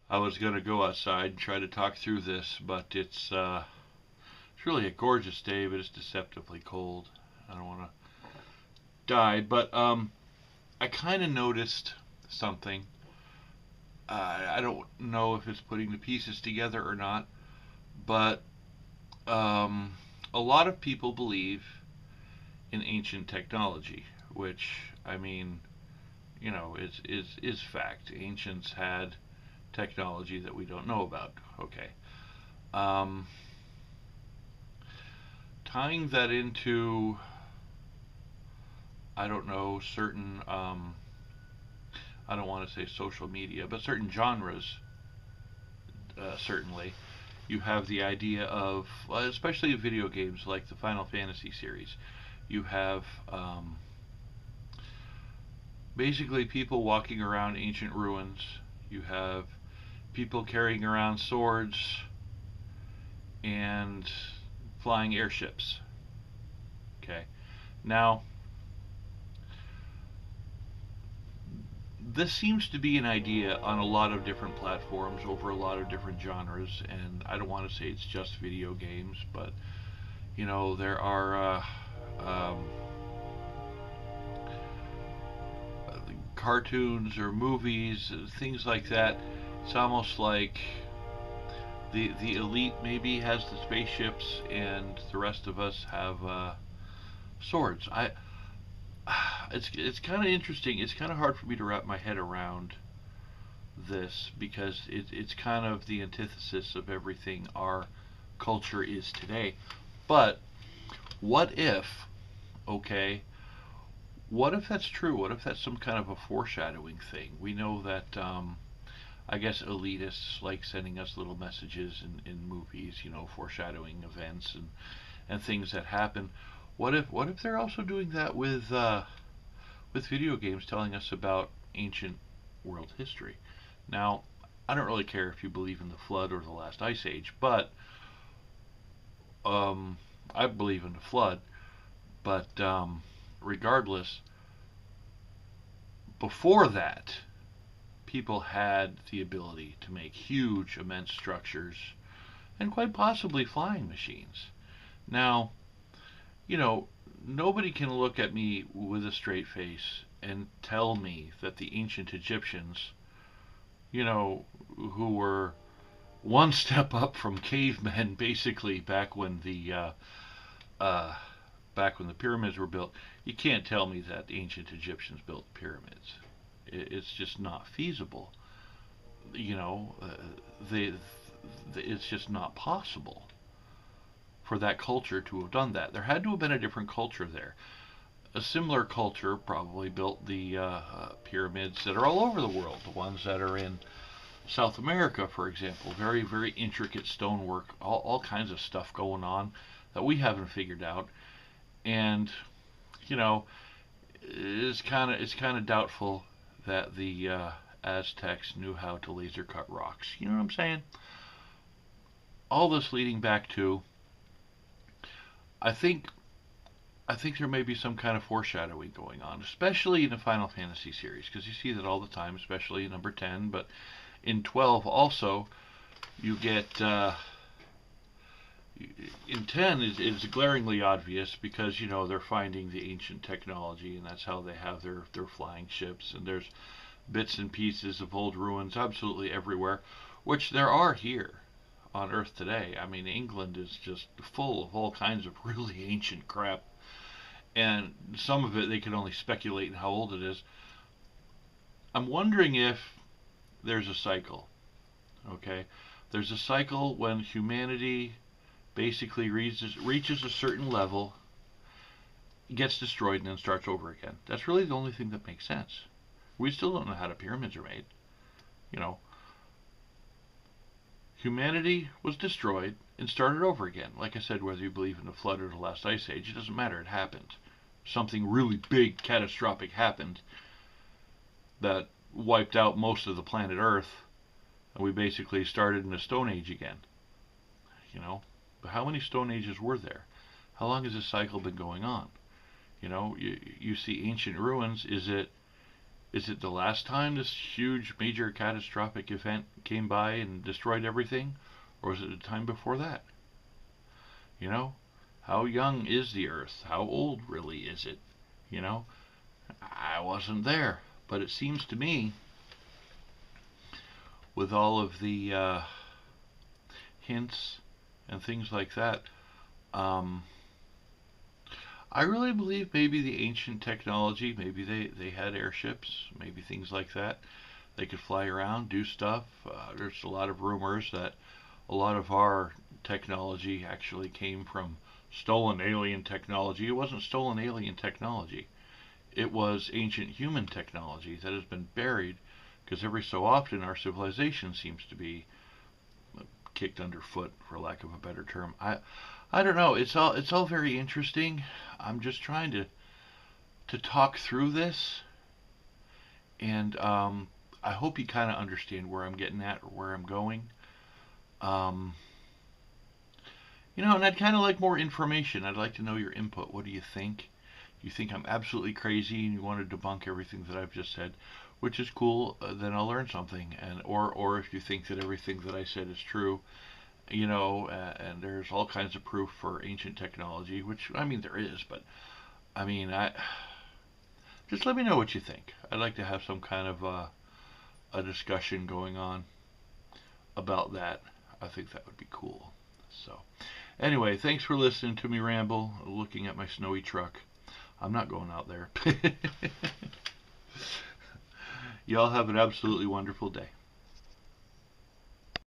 I was going to go outside and try to talk through this, but it's really a gorgeous day, but it's deceptively cold. I don't want to die, but I kind of noticed something. I don't know if it's putting the pieces together or not, but um, a lot of people believe in ancient technology, which I mean, is fact. Ancients had technology that we don't know about. Okay. Um, Tying that into, I don't know, certain, I don't want to say social media, but certain genres, certainly. You have the idea of, especially video games like the Final Fantasy series, you have basically people walking around ancient ruins. You have people carrying around swords and flying airships. Okay. Now, this seems to be an idea on a lot of different platforms over a lot of different genres, and I don't want to say it's just video games, but there are cartoons or movies, things like that. It's almost like the elite maybe has the spaceships, and the rest of us have swords. It's kind of interesting. It's kind of hard for me to wrap my head around this because it's kind of the antithesis of everything our culture is today. But what if, okay, what if that's true? What if that's some kind of a foreshadowing thing? We know that, I guess, elitists like sending us little messages in movies, foreshadowing events and things that happen. What if they're also doing that with video games, telling us about ancient world history? Now, I don't really care if you believe in the flood or the last ice age, but um, I believe in the flood. But regardless, before that, people had the ability to make huge, immense structures and quite possibly flying machines. Now, you know, nobody can look at me with a straight face and tell me that the ancient Egyptians, who were one step up from cavemen, basically uh, back when the pyramids were built. You can't tell me that the ancient Egyptians built pyramids. It's just not feasible. You know, they, it's just not possible for that culture to have done that. There had to have been a different culture there. A similar culture probably built the pyramids that are all over the world. The ones that are in South America, for example, very, very intricate stonework, all kinds of stuff going on that we haven't figured out. And you know, it's kind of doubtful that the Aztecs knew how to laser cut rocks. You know what I'm saying? All this leading back to, I think I think there may be some kind of foreshadowing going on, especially in the Final Fantasy series, because you see that all the time, especially in number 10, but in 12 also, you get in 10 is glaringly obvious because they're finding the ancient technology, and that's how they have their flying ships, and there's bits and pieces of old ruins absolutely everywhere, which there are here on Earth today. I mean, England is just full of all kinds of really ancient crap, and some of it they can only speculate in how old it is. I'm wondering if there's a cycle. Okay, there's a cycle when humanity basically reaches a certain level, gets destroyed, and then starts over again. That's really the only thing that makes sense. We still don't know how the pyramids are made. You know, humanity was destroyed and started over again. Like I said, whether you believe in the flood or the last ice age, it doesn't matter. It happened. Something really big, catastrophic happened that wiped out most of the planet Earth, and we basically started in the Stone Age again. You know, but how many Stone Ages were there? How long has this cycle been going on? You see ancient ruins. Is it the last time this huge major catastrophic event came by and destroyed everything? Or was it the time before that? You know? How young is the Earth? How old really is it? You know? I wasn't there. But it seems to me, with all of the hints and things like that, I really believe maybe the ancient technology, maybe they had airships, maybe things like that. They could fly around, do stuff. There's a lot of rumors that a lot of our technology actually came from stolen alien technology. It wasn't stolen alien technology. It was ancient human technology that has been buried because every so often our civilization seems to be kicked underfoot, for lack of a better term. I don't know. It's all very interesting. I'm just trying to talk through this, and I hope you kind of understand where I'm getting at or where I'm going. Um, and I'd kind of like more information. I'd like to know your input. What do you think? You think I'm absolutely crazy and you want to debunk everything that I've just said, which is cool. Then I'll learn something. And or if you think that everything that I said is true, and there's all kinds of proof for ancient technology, which I mean there is, but I mean I just let me know what you think. I'd like to have some kind of a discussion going on about that. I think that would be cool. So, anyway, thanks for listening to me ramble, looking at my snowy truck. I'm not going out there. Y'all have an absolutely wonderful day.